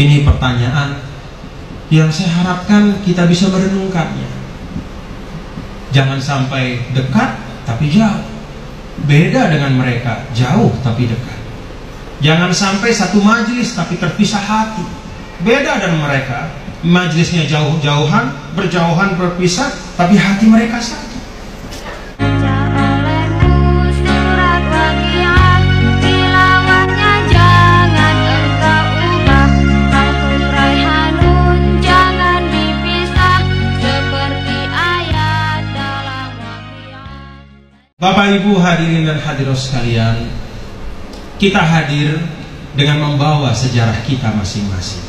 Ini pertanyaan yang saya harapkan kita bisa merenungkannya. Jangan sampai dekat tapi jauh, beda dengan mereka, jauh tapi dekat. Jangan sampai satu majelis tapi terpisah hati, beda dengan mereka, majelisnya jauh-jauhan, berjauhan, berpisah, tapi hati mereka satu. Bapak Ibu hadirin dan hadirat sekalian, kita hadir dengan membawa sejarah kita masing-masing.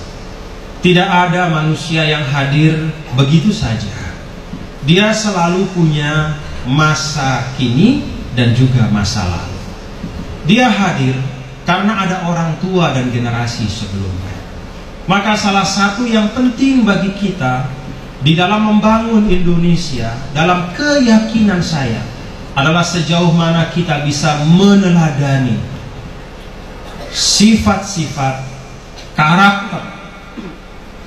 Tidak ada manusia yang hadir begitu saja. Dia selalu punya masa kini dan juga masa lalu. Dia hadir karena ada orang tua dan generasi sebelumnya. Maka salah satu yang penting bagi kita di dalam membangun Indonesia, dalam keyakinan saya, adalah sejauh mana kita bisa meneladani sifat-sifat, karakter,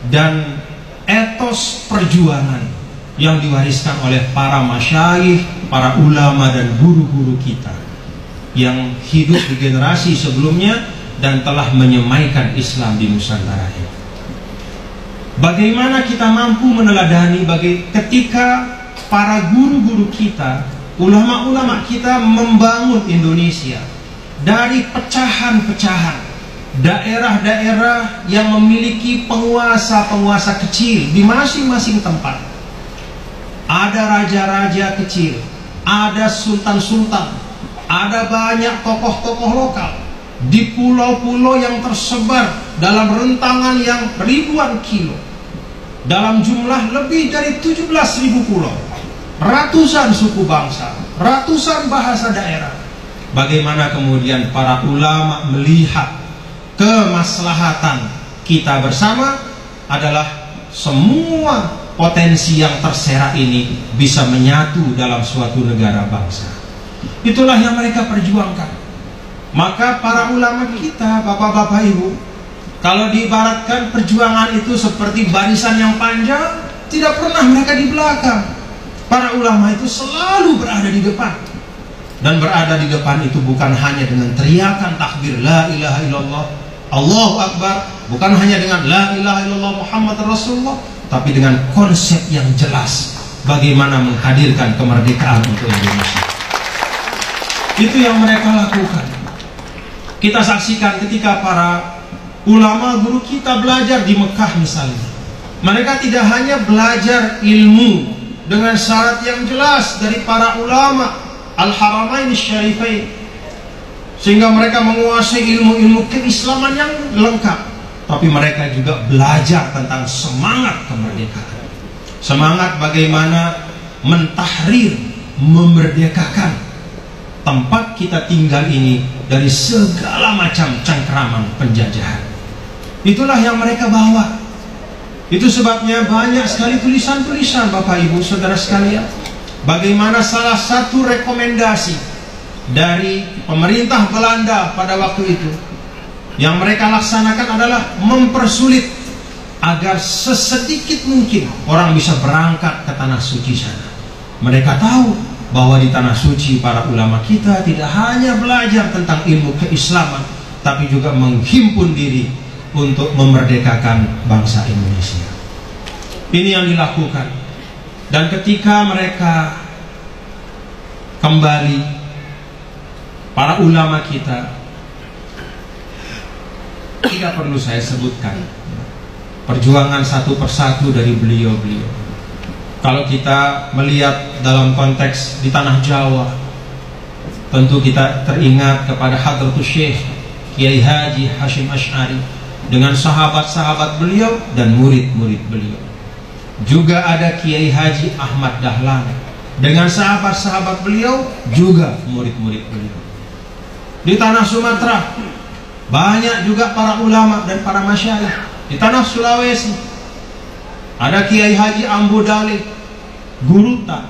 dan etos perjuangan yang diwariskan oleh para masyayikh, para ulama dan guru-guru kita yang hidup di generasi sebelumnya dan telah menyemaikan Islam di Nusantara ini. Bagaimana kita mampu meneladani ketika para guru-guru kita, ulama-ulama kita membangun Indonesia dari pecahan-pecahan, daerah-daerah yang memiliki penguasa-penguasa kecil di masing-masing tempat. Ada raja-raja kecil, ada sultan-sultan, ada banyak tokoh-tokoh lokal di pulau-pulau yang tersebar dalam rentangan yang ribuan kilo, dalam jumlah lebih dari 17.000 pulau, ratusan suku bangsa, ratusan bahasa daerah. Bagaimana kemudian para ulama melihat kemaslahatan kita bersama adalah semua potensi yang terserak ini bisa menyatu dalam suatu negara bangsa. Itulah yang mereka perjuangkan. Maka para ulama kita, bapak-bapak ibu, kalau diibaratkan perjuangan itu seperti barisan yang panjang, tidak pernah mereka di belakang. Para ulama itu selalu berada di depan. Dan berada di depan itu bukan hanya dengan teriakan takbir la ilaha illallah, Allahu Akbar, bukan hanya dengan la ilaha illallah Muhammad Rasulullah, tapi dengan konsep yang jelas bagaimana menghadirkan kemerdekaan untuk Indonesia. Itu yang mereka lakukan. Kita saksikan ketika para ulama guru kita belajar di Mekah misalnya. Mereka tidak hanya belajar ilmu dengan syarat yang jelas dari para ulama Al-Haramain Syarifain, sehingga mereka menguasai ilmu-ilmu keislaman yang lengkap, tapi mereka juga belajar tentang semangat kemerdekaan, semangat bagaimana mentahrir, memerdekakan tempat kita tinggal ini dari segala macam cengkraman penjajahan. Itulah yang mereka bawa. Itu sebabnya banyak sekali tulisan-tulisan Bapak Ibu Saudara sekalian, bagaimana salah satu rekomendasi dari pemerintah Belanda pada waktu itu yang mereka laksanakan adalah mempersulit agar sesedikit mungkin orang bisa berangkat ke tanah suci sana. Mereka tahu bahwa di tanah suci para ulama kita tidak hanya belajar tentang ilmu keislaman, tapi juga menghimpun diri untuk memerdekakan bangsa Indonesia. Ini yang dilakukan. Dan ketika mereka kembali, para ulama kita, tidak perlu saya sebutkan perjuangan satu persatu dari beliau-beliau. Kalau kita melihat dalam konteks di tanah Jawa, tentu kita teringat kepada Hadratus Syekh Kiai Haji Hashim Asy'ari dengan sahabat-sahabat beliau dan murid-murid beliau. Juga ada Kiai Haji Ahmad Dahlan dengan sahabat-sahabat beliau, juga murid-murid beliau. Di tanah Sumatera banyak juga para ulama dan para masyayikh. Di tanah Sulawesi ada Kiai Haji Ambo Dalih Guruta.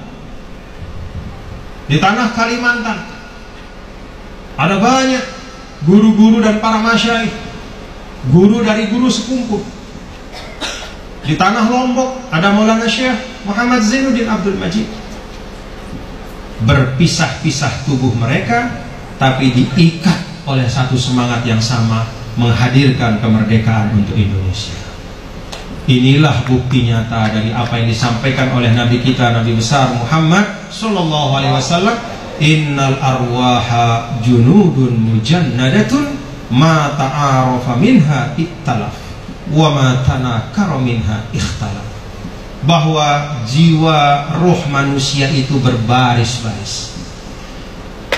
Di tanah Kalimantan ada banyak guru-guru dan para masyayikh. Guru dari guru sekumpul. Di tanah Lombok ada Maulana Syekh Muhammad Zainuddin Abdul Majid. Berpisah-pisah tubuh mereka, tapi diikat oleh satu semangat yang sama, menghadirkan kemerdekaan untuk Indonesia. Inilah bukti nyata dari apa yang disampaikan oleh Nabi kita, Nabi besar Muhammad Sallallahu Alaihi Wasallam. Innal arwaha junudun mujannadatun ma ta'arafa minha ittalaf wa ma tanakara minha ikhtalaf. Bahwa jiwa roh manusia itu berbaris-baris.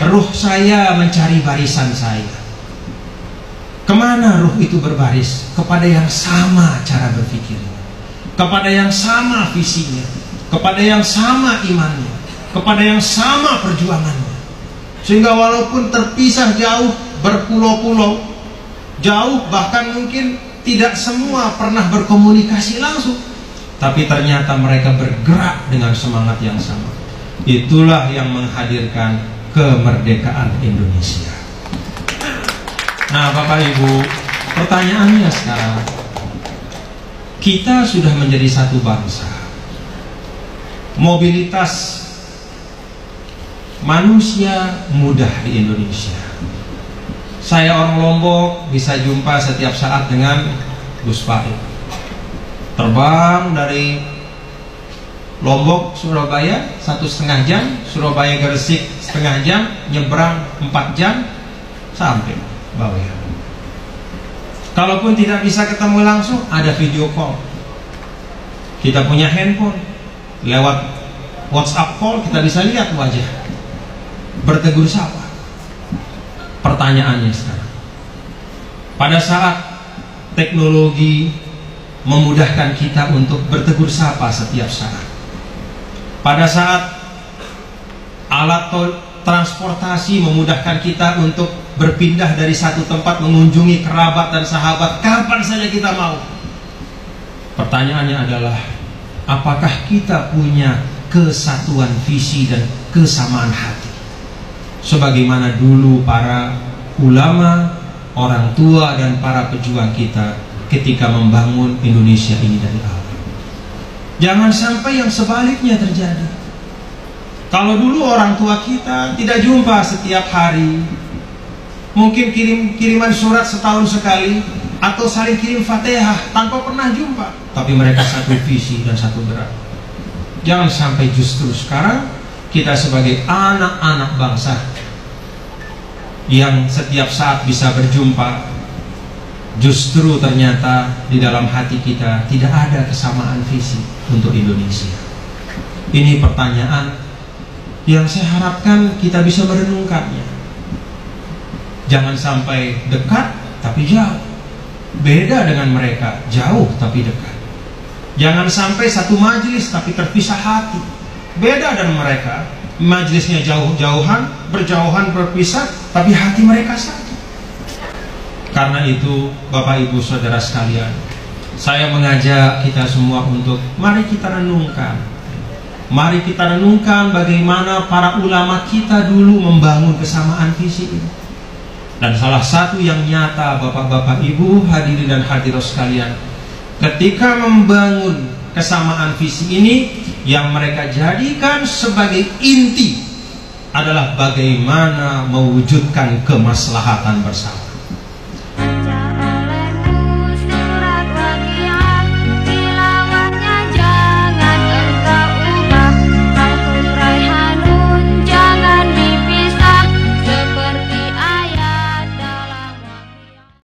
Ruh saya mencari barisan saya. Kemana ruh itu berbaris? Kepada yang sama cara berpikirnya, kepada yang sama visinya, kepada yang sama imannya, kepada yang sama perjuangannya. Sehingga walaupun terpisah jauh, berpulau-pulau, jauh, bahkan mungkin tidak semua pernah berkomunikasi langsung, tapi ternyata mereka bergerak dengan semangat yang sama. Itulah yang menghadirkan kemerdekaan Indonesia. Nah, Bapak Ibu, pertanyaannya sekarang, kita sudah menjadi satu bangsa. Mobilitas manusia mudah di Indonesia. Saya orang Lombok, bisa jumpa setiap saat dengan Gus Faid. Terbang dari Lombok, Surabaya 1,5 jam, Surabaya Gresik setengah jam, nyebrang 4 jam, sampai Bawean. Kalaupun tidak bisa ketemu langsung, ada video call. Kita punya handphone, lewat WhatsApp call kita bisa lihat wajah. Bertegur sapa. Pertanyaannya sekarang, pada saat teknologi memudahkan kita untuk bertegur sapa setiap saat, pada saat alat transportasi memudahkan kita untuk berpindah dari satu tempat mengunjungi kerabat dan sahabat kapan saja kita mau, pertanyaannya adalah, apakah kita punya kesatuan visi dan kesamaan hati sebagaimana dulu para ulama, orang tua dan para pejuang kita ketika membangun Indonesia ini dari awal? Jangan sampai yang sebaliknya terjadi. Kalau dulu orang tua kita tidak jumpa setiap hari, mungkin kiriman surat setahun sekali, atau saling kirim Fatihah tanpa pernah jumpa, tapi mereka satu visi dan satu gerak. Jangan sampai justru sekarang kita sebagai anak-anak bangsa yang setiap saat bisa berjumpa, justru ternyata di dalam hati kita tidak ada kesamaan visi untuk Indonesia. Ini pertanyaan yang saya harapkan kita bisa merenungkannya. Jangan sampai dekat tapi jauh, beda dengan mereka, jauh tapi dekat. Jangan sampai satu majelis tapi terpisah hati, beda dengan mereka, majelisnya jauh-jauhan, berjauhan, berpisah, tapi hati mereka satu. Karena itu, Bapak Ibu Saudara sekalian, saya mengajak kita semua untuk mari kita renungkan. Mari kita renungkan bagaimana para ulama kita dulu membangun kesamaan visi ini. Dan salah satu yang nyata, Bapak-bapak, Ibu, hadirin dan hadirat sekalian, ketika membangun kesamaan visi ini, yang mereka jadikan sebagai inti adalah bagaimana mewujudkan kemaslahatan bersama.